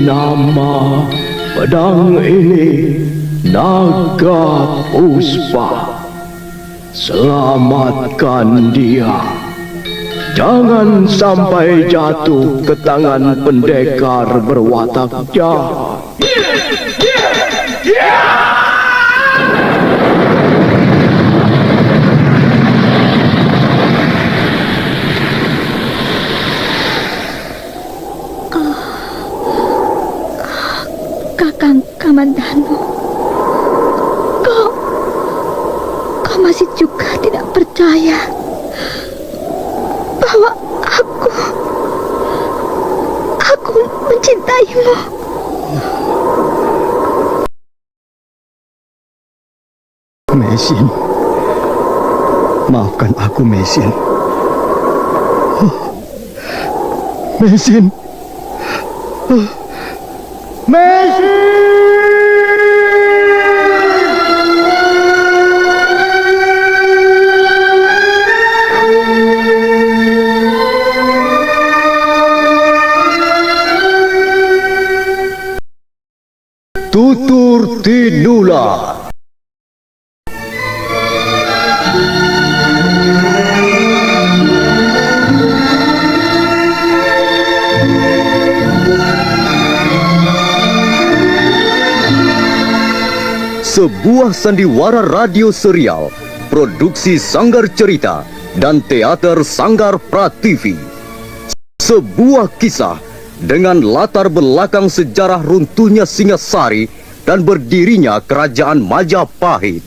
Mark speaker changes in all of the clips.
Speaker 1: Nama pedang ini Naga Puspa. Selamatkan dia. Jangan sampai jatuh ke tangan pendekar berwatak jahat.
Speaker 2: Kakang Kamandanu, kau masih juga tidak percaya bahwa aku mencintaimu.
Speaker 3: Mesin, maafkan aku, Mesin. Mesin.
Speaker 1: Tutur Tinula.
Speaker 4: Sebuah sandiwara radio serial, produksi Sanggar Cerita dan teater Sanggar Prativi. Sebuah kisah dengan latar belakang sejarah runtuhnya Singasari dan berdirinya Kerajaan Majapahit.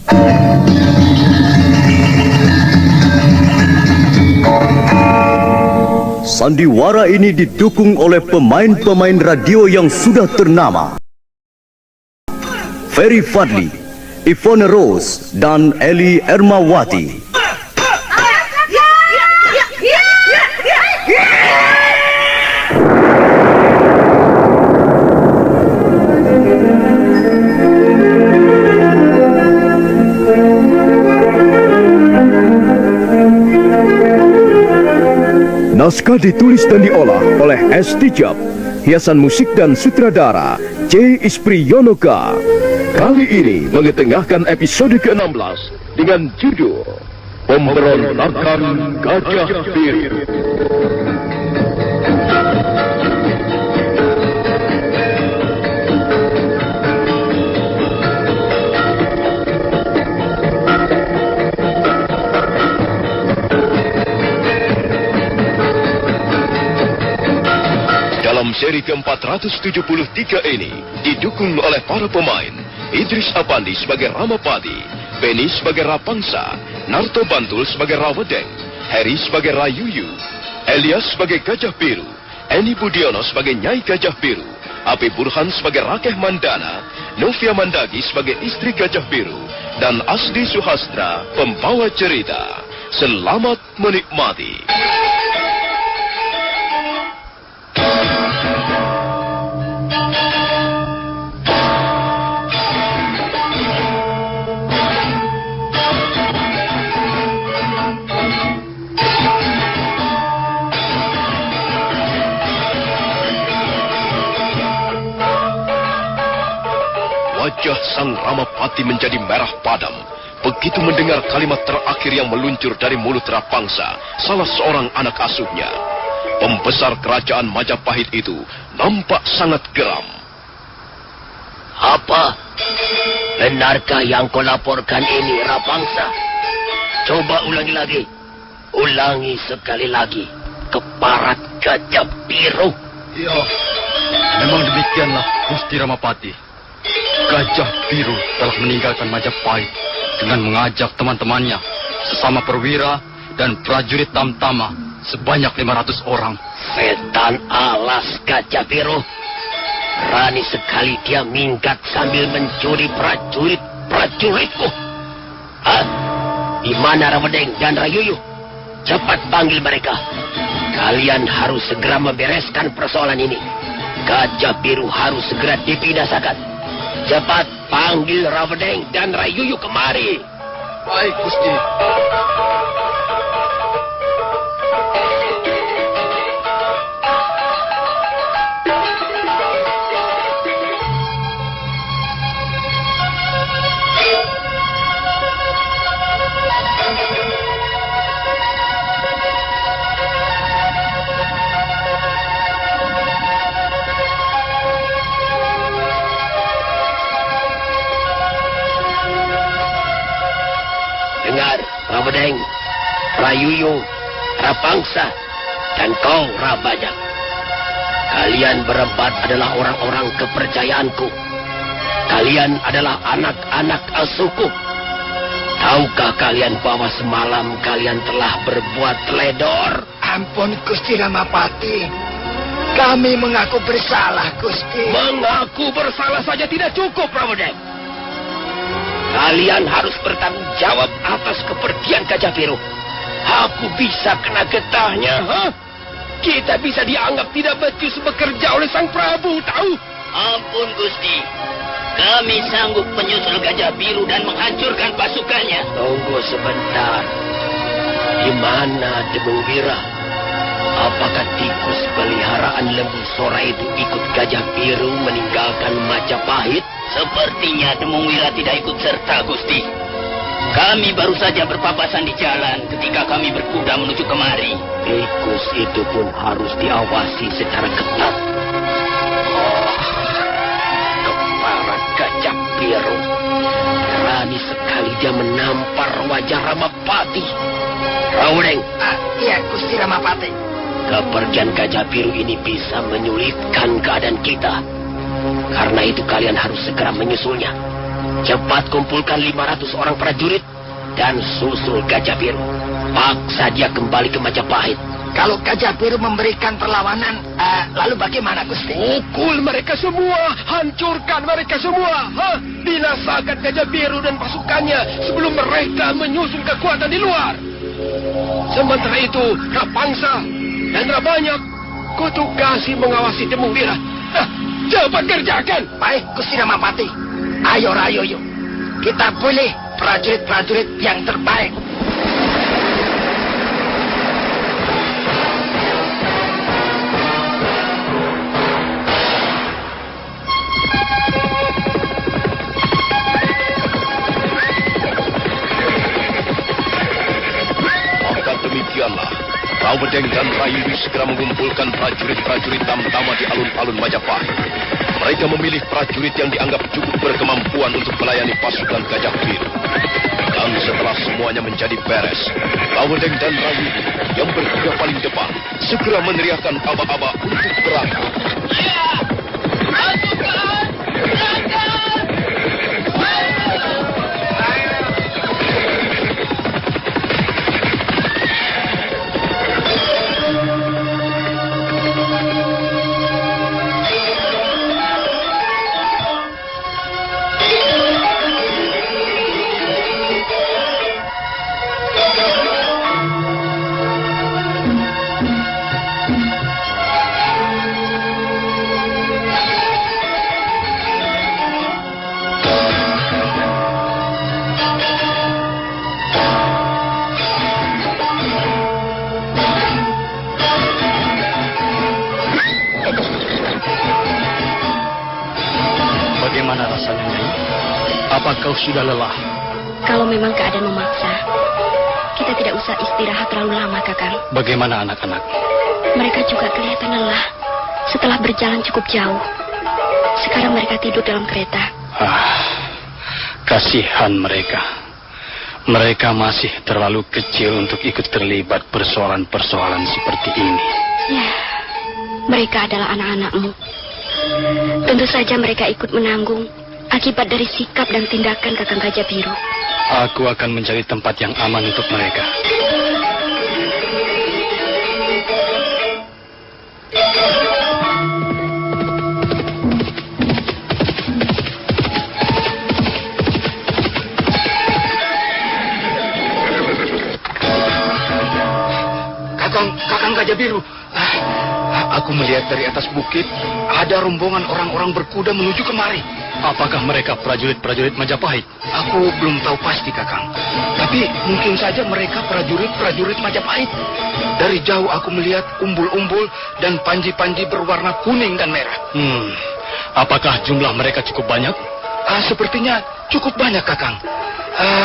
Speaker 4: Sandiwara ini didukung oleh pemain-pemain radio yang sudah ternama. Ferry Fadli, Ivone Rose, dan Eli Ermawati.
Speaker 1: Naskah ditulis dan diolah oleh S. Tijab. Hiasan musik dan sutradara C. Ispriyonoka. Kali ini mengetengahkan episode ke-16 dengan judul Pemberontakan Gajah Biru.
Speaker 5: Dalam seri ke-473 ini didukung oleh para pemain Idris Apandi sebagai Ramapati, Beni sebagai Rapangsa, Narto Bantul sebagai Rawedeng, Heri sebagai Rayuyu, Elias sebagai Gajah Biru, Eni Budiono sebagai Nyai Gajah Biru, Api Burhan sebagai Rakeh Mandana, Novia Mandagi sebagai istri Gajah Biru, dan Asdi Suhastra pembawa cerita. Selamat menikmati. Wajah sang Ramapati menjadi merah padam begitu mendengar kalimat terakhir yang meluncur dari mulut Rapangsa, salah seorang anak asuhnya. Pembesar kerajaan Majapahit itu nampak sangat geram.
Speaker 6: Apa? Benarkah yang kau laporkan ini, Rapangsa? Coba ulangi lagi. Ulangi sekali lagi. Keparat Gajah Biru.
Speaker 3: Ya, memang demikianlah, Gusti Ramapati. Gajah Biru telah meninggalkan Majapahit dengan mengajak teman-temannya, sesama perwira dan prajurit Tamtama sebanyak 500 orang.
Speaker 6: Setan alas Gajah Biru. Berani sekali dia minggat sambil mencuri prajuritku. Di mana Rawedeng dan Rayuyu? Cepat panggil mereka. Kalian harus segera membereskan persoalan ini. Gajah Biru harus segera dibinasakan. Cepat panggil Rawedeng dan Rayuyu kemari.
Speaker 3: Baik, Gusti.
Speaker 6: Rayuyu, Rapangsa, dan kau Rabajak. Kalian berempat adalah orang-orang kepercayaanku. Kalian adalah anak-anak asuhku. Tahukah kalian bahwa semalam kalian telah berbuat teledor?
Speaker 7: Ampun Gusti Ramapati. Kami mengaku bersalah, Gusti.
Speaker 6: Mengaku bersalah saja tidak cukup, Rawadeng. Kalian harus bertanggung jawab atas kepergian Gajah Biru. Aku bisa kena getahnya, Kita bisa dianggap tidak becus bekerja oleh Sang Prabu, tahu?
Speaker 8: Ampun, Gusti. Kami sanggup menyusul Gajah Biru dan menghancurkan pasukannya.
Speaker 6: Tunggu sebentar. Di mana Demung Wira? Apakah tikus peliharaan Lembu Sora itu ikut Gajah Biru meninggalkan Majapahit?
Speaker 8: Sepertinya Demung Wira tidak ikut serta, Gusti. Kami baru saja berpapasan di jalan ketika kami berkuda menuju kemari.
Speaker 6: Tikus itu pun harus diawasi secara ketat. Kepala Gajah Biru. Berani sekali dia menampar wajah Ramapati. Rawadeng.
Speaker 7: Iya, Gusti Ramapati.
Speaker 6: Kepergian Gajah Biru ini bisa menyulitkan keadaan kita. Karena itu kalian harus segera menyusulnya. Cepat kumpulkan 500 orang prajurit dan susul Gajah Biru. Paksa dia kembali ke Majapahit.
Speaker 7: Kalau Gajah Biru memberikan perlawanan, lalu bagaimana, Gusti?
Speaker 6: Pukul mereka semua, hancurkan mereka semua. Binasakan Gajah Biru dan pasukannya sebelum mereka menyusun kekuatan di luar. Sementara itu, Rapangsa dan Rabanyak kutugasi mengawasi Demung Wira. Cepat kerjakan.
Speaker 7: Baik, Gusti Ramapati. Ayo, Rayuyu. Kita pilih prajurit-prajurit yang terbaik.
Speaker 5: Maka demikianlah, Rawadeng dan Rayuyu segera mengumpulkan prajurit-prajurit tamtama di alun-alun Majapahit. Mereka memilih prajurit yang dianggap cukup berkemampuan untuk melayani pasukan Gajah Biru. Dan setelah semuanya menjadi beres, Rawadeng dan Rayuyu yang berkuda paling depan segera meneriakkan aba-aba untuk berangkat.
Speaker 3: Bagaimana rasanya, Nyai? Apa kau sudah lelah?
Speaker 2: Kalau memang keadaan memaksa, kita tidak usah istirahat terlalu lama, Kakang.
Speaker 3: Bagaimana anak-anak?
Speaker 2: Mereka juga kelihatan lelah setelah berjalan cukup jauh. Sekarang mereka tidur dalam kereta.
Speaker 3: Kasihan mereka. Mereka masih terlalu kecil untuk ikut terlibat persoalan-persoalan seperti ini.
Speaker 2: Ya, mereka adalah anak-anakmu. Tentu saja mereka ikut menanggung akibat dari sikap dan tindakan Kakang Gajah Biru.
Speaker 3: Aku akan mencari tempat yang aman untuk mereka.
Speaker 7: Kakang Gajah Biru. Aku melihat dari atas bukit ada rombongan orang-orang berkuda menuju kemari.
Speaker 3: Apakah mereka prajurit-prajurit Majapahit?
Speaker 7: Aku belum tahu pasti, Kakang. Tapi mungkin saja mereka prajurit-prajurit Majapahit. Dari jauh aku melihat umbul-umbul dan panji-panji berwarna kuning dan merah.
Speaker 3: Apakah jumlah mereka cukup banyak?
Speaker 7: Sepertinya cukup banyak, Kakang.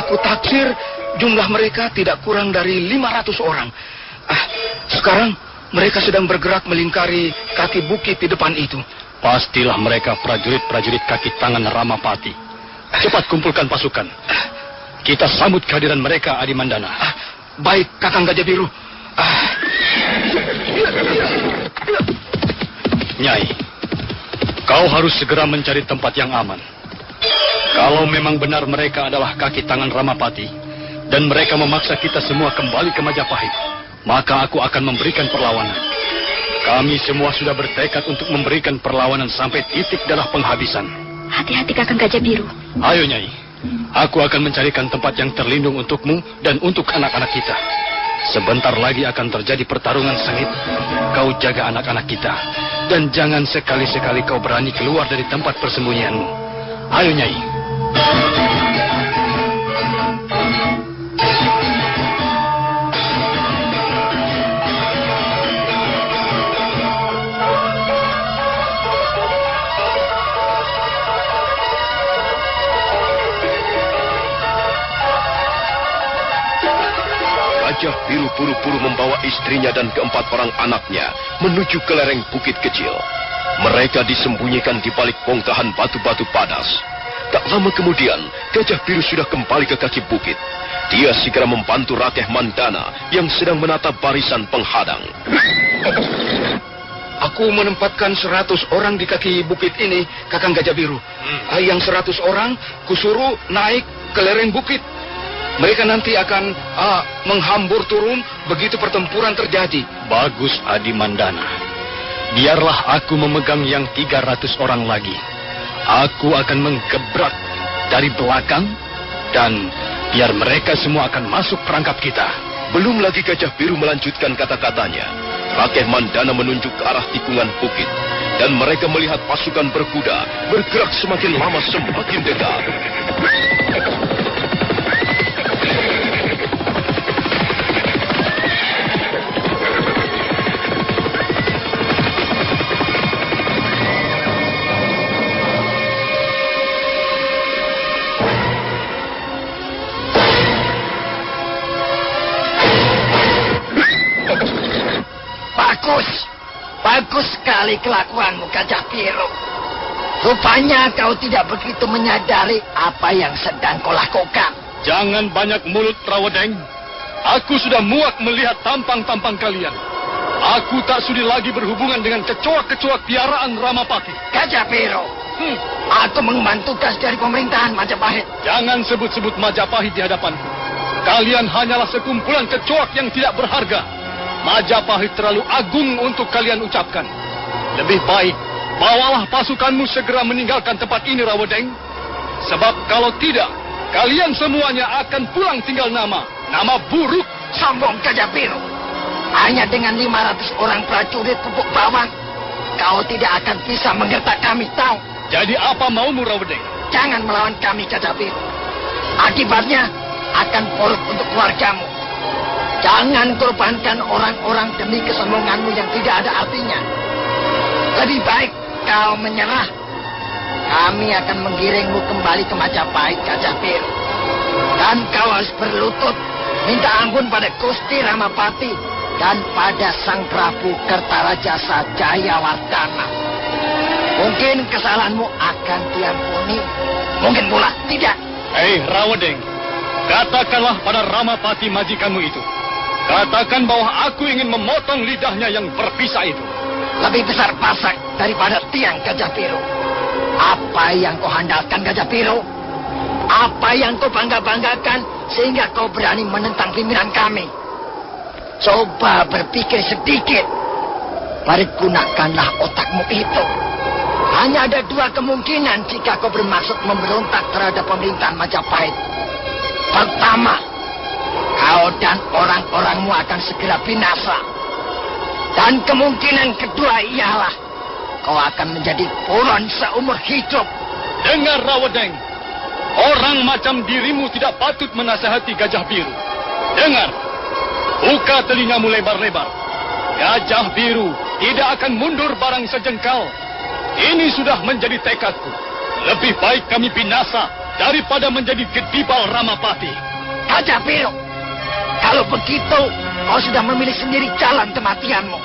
Speaker 7: Aku taksir jumlah mereka tidak kurang dari 500 orang. Sekarang mereka sedang bergerak melingkari kaki bukit di depan itu.
Speaker 3: Pastilah mereka prajurit-prajurit kaki tangan Ramapati. Cepat kumpulkan pasukan. Kita sambut kehadiran mereka, Adi Mandana.
Speaker 7: Baik, Kakang Gajah Biru.
Speaker 3: Nyai, kau harus segera mencari tempat yang aman. Kalau memang benar mereka adalah kaki tangan Ramapati, dan mereka memaksa kita semua kembali ke Majapahit, maka aku akan memberikan perlawanan. Kami semua sudah bertekad untuk memberikan perlawanan sampai titik darah penghabisan.
Speaker 2: Hati-hati Kakang Gajah Biru.
Speaker 3: Ayo Nyai, aku akan mencarikan tempat yang terlindung untukmu dan untuk anak-anak kita. Sebentar lagi akan terjadi pertarungan sengit. Kau jaga anak-anak kita. Dan jangan sekali-sekali kau berani keluar dari tempat persembunyianmu. Ayo Nyai.
Speaker 5: Gajah Biru buru-buru membawa istrinya dan keempat orang anaknya menuju ke lereng bukit kecil. Mereka disembunyikan di balik bongkahan batu-batu padas. Tak lama kemudian, Gajah Biru sudah kembali ke kaki bukit. Dia segera membantu Rakeh Mandana yang sedang menatap barisan penghadang.
Speaker 7: Aku menempatkan 100 orang di kaki bukit ini, Kakang Gajah Biru. Yang 100 orang kusuruh naik ke lereng bukit. Mereka nanti akan menghambur turun begitu pertempuran terjadi.
Speaker 3: Bagus Adi Mandana. Biarlah aku memegang yang 300 orang lagi. Aku akan menggebrak dari belakang dan biar mereka semua akan masuk perangkap kita.
Speaker 5: Belum lagi Gajah Biru melanjutkan kata-katanya. Rakeh Mandana menunjuk ke arah tikungan bukit. Dan mereka melihat pasukan berkuda bergerak semakin lama semakin dekat.
Speaker 6: Bagus sekali kelakuanmu, Gajah Biru. Rupanya kau tidak begitu menyadari apa yang sedang kau lakukan.
Speaker 3: Jangan banyak mulut, Rawedeng. Aku sudah muak melihat tampang-tampang kalian. Aku tak sudi lagi berhubungan dengan kecoak-kecoak piaraan Ramapati.
Speaker 6: Gajah Biru, aku mengemban tugas dari pemerintahan Majapahit.
Speaker 3: Jangan sebut-sebut Majapahit di hadapanku. Kalian hanyalah sekumpulan kecoak yang tidak berharga. Majapahit terlalu agung untuk kalian ucapkan. Lebih baik, bawalah pasukanmu segera meninggalkan tempat ini, Rawedeng. Sebab kalau tidak, kalian semuanya akan pulang tinggal nama. Nama buruk.
Speaker 6: Sombong, Gajah Biru. Hanya dengan 500 orang prajurit pupuk bawang, kau tidak akan bisa menggertak kami, tahu?
Speaker 3: Jadi apa maumu, Rawedeng?
Speaker 6: Jangan melawan kami, Gajah Biru. Akibatnya akan buruk untuk keluargamu. Jangan korbankan orang-orang demi kesombonganmu yang tidak ada artinya. Lebih baik kau menyerah. Kami akan menggiringmu kembali ke Majapahit, Gajah Biru. Dan kau harus berlutut minta ampun pada Gusti Ramapati dan pada Sang Prabu Kertarajasa Jayawardana. Mungkin kesalahanmu akan diampuni, mungkin pula tidak.
Speaker 3: Hei, Rawedeng, katakanlah pada Ramapati majikanmu itu. Katakan bahwa aku ingin memotong lidahnya yang berbisa itu.
Speaker 6: Lebih besar pasak daripada tiang, Gajah Biru. Apa yang kau handalkan, Gajah Biru? Apa yang kau bangga-banggakan sehingga kau berani menentang pimpinan kami? Coba berpikir sedikit. Pergunakanlah otakmu itu. Hanya ada dua kemungkinan jika kau bermaksud memberontak terhadap pemerintahan Majapahit. Pertama, kau dan orang-orangmu akan segera binasa. Dan kemungkinan kedua ialah kau akan menjadi buron seumur hidup.
Speaker 3: Dengar, Rawedeng. Orang macam dirimu tidak patut menasihati Gajah Biru. Dengar. Buka telingamu lebar-lebar. Gajah Biru tidak akan mundur barang sejengkal. Ini sudah menjadi tekadku. Lebih baik kami binasa daripada menjadi gedibal Ramapati.
Speaker 6: Gajah Biru, kalau begitu, kau sudah memilih sendiri jalan kematianmu.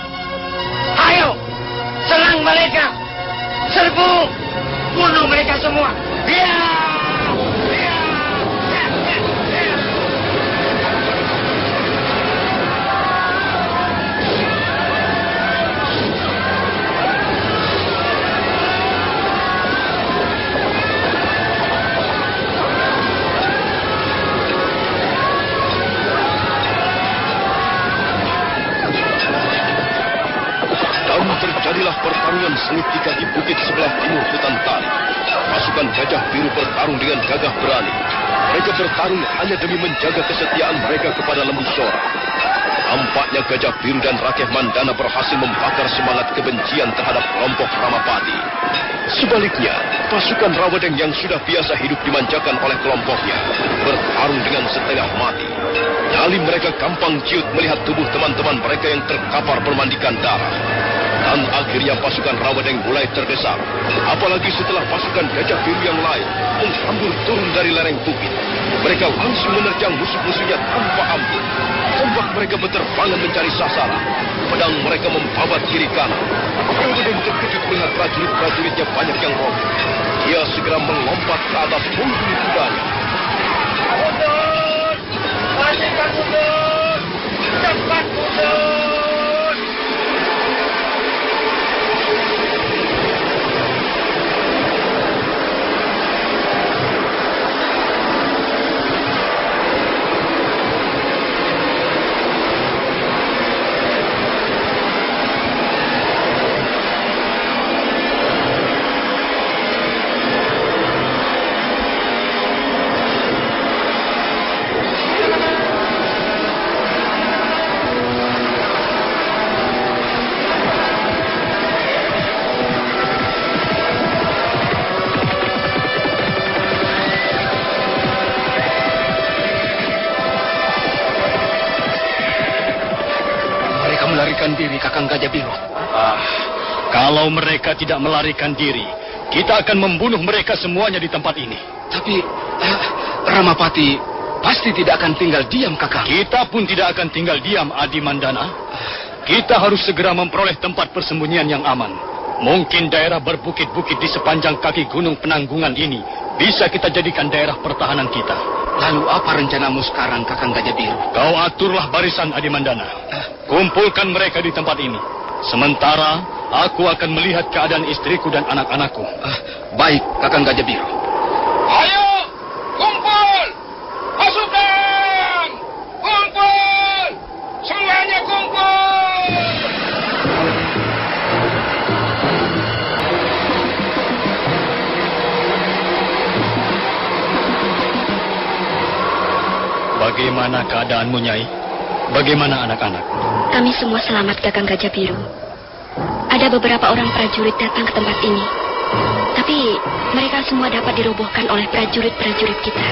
Speaker 6: Ayo, serang mereka. Serbu, bunuh mereka semua. Ya!
Speaker 5: Inilah pertarungan sengit di kaki bukit sebelah timur hutan tali. Pasukan Gajah Biru bertarung dengan gagah berani. Mereka bertarung hanya demi menjaga kesetiaan mereka kepada Lembu Sora. Tampaknya Gajah Biru dan Rakeh Mandana berhasil membakar semangat kebencian terhadap kelompok Ramapati. Sebaliknya, pasukan Rawadeng yang sudah biasa hidup dimanjakan oleh kelompoknya bertarung dengan setengah mati. Nyali mereka gampang ciut melihat tubuh teman-teman mereka yang terkapar bermandikan darah. Dan akhirnya pasukan Rawadeng mulai terdesak. Apalagi setelah pasukan Gajah Biru yang lain menghambur turun dari lereng bukit. Mereka langsung menerjang musuh-musuhnya tanpa ampun. Tombak mereka berterbangan mencari sasaran. Pedang mereka membabat kiri kanan. Rawadeng terkejut melihat prajurit-prajuritnya banyak yang roboh. Dia segera melompat ke atas punggung kudanya.
Speaker 7: Mundur! Pastikan mundur! Cepat mundur! Melarikan diri, Kakang Gajah Biru.
Speaker 3: Kalau mereka tidak melarikan diri, kita akan membunuh mereka semuanya di tempat ini.
Speaker 7: Tapi Ramapati pasti tidak akan tinggal diam, Kakang.
Speaker 3: Kita pun tidak akan tinggal diam, Adi Mandana. Kita harus segera memperoleh tempat persembunyian yang aman. Mungkin daerah berbukit-bukit di sepanjang kaki gunung penanggungan ini bisa kita jadikan daerah pertahanan kita.
Speaker 7: Lalu apa rencanamu sekarang, Kakang Gajah Biru?
Speaker 3: Kau aturlah barisan, Adi Mandana. Kumpulkan mereka di tempat ini. Sementara aku akan melihat keadaan istriku dan anak-anakku.
Speaker 7: Baik, Kakang Gajah Biru. Ayo, kumpul! Pasukan! Kumpul! Semuanya kumpul!
Speaker 3: Bagaimana keadaanmu, Nyai? Bagaimana anak-anak?
Speaker 2: Kami semua selamat, Kakang Gajah Biru. Ada beberapa orang prajurit datang ke tempat ini. Tapi mereka semua dapat dirobohkan oleh prajurit-prajurit kita.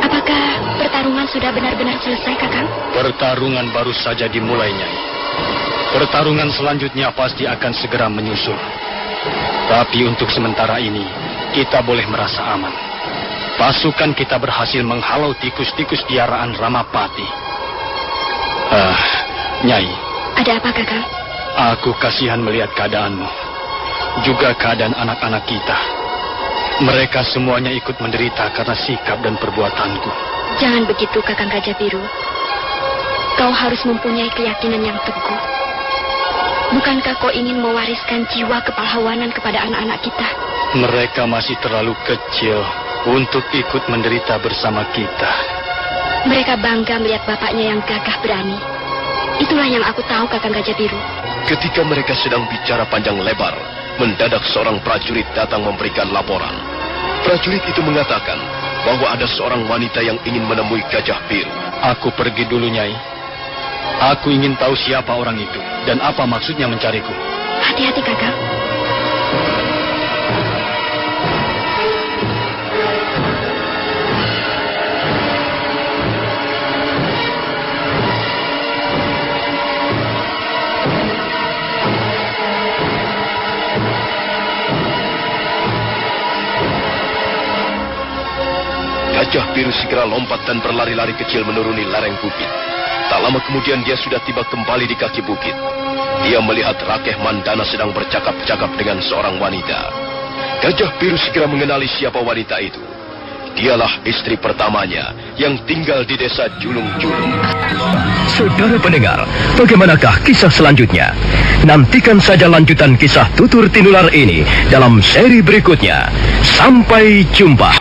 Speaker 2: Apakah pertarungan sudah benar-benar selesai, Kakang?
Speaker 3: Pertarungan baru saja dimulai, Nyai. Pertarungan selanjutnya pasti akan segera menyusul. Tapi untuk sementara ini, kita boleh merasa aman. Pasukan kita berhasil menghalau tikus-tikus piaraan Ramapati. Nyai.
Speaker 2: Ada apa, Kakang?
Speaker 3: Aku kasihan melihat keadaanmu. Juga keadaan anak-anak kita. Mereka semuanya ikut menderita karena sikap dan perbuatanku.
Speaker 2: Jangan begitu, Kakang Gajah Biru. Kau harus mempunyai keyakinan yang teguh. Bukankah kau ingin mewariskan jiwa kepahlawanan kepada anak-anak kita?
Speaker 3: Mereka masih terlalu kecil untuk ikut menderita bersama kita.
Speaker 2: Mereka bangga melihat bapaknya yang gagah berani. Itulah yang aku tahu, Kakang Gajah Biru.
Speaker 5: Ketika mereka sedang bicara panjang lebar, mendadak seorang prajurit datang memberikan laporan. Prajurit itu mengatakan bahwa ada seorang wanita yang ingin menemui Gajah Biru.
Speaker 3: Aku pergi dulu, Nyai. Aku ingin tahu siapa orang itu dan apa maksudnya mencariku.
Speaker 2: Hati-hati, Kakang.
Speaker 5: Gajah Biru segera lompat dan berlari-lari kecil menuruni lereng bukit. Tak lama kemudian dia sudah tiba kembali di kaki bukit. Dia melihat Rakeh Mandana sedang bercakap-cakap dengan seorang wanita. Gajah Biru segera mengenali siapa wanita itu. Dialah istri pertamanya yang tinggal di desa Julung-Julung.
Speaker 1: Saudara pendengar, bagaimanakah kisah selanjutnya? Nantikan saja lanjutan kisah Tutur Tinular ini dalam seri berikutnya. Sampai jumpa.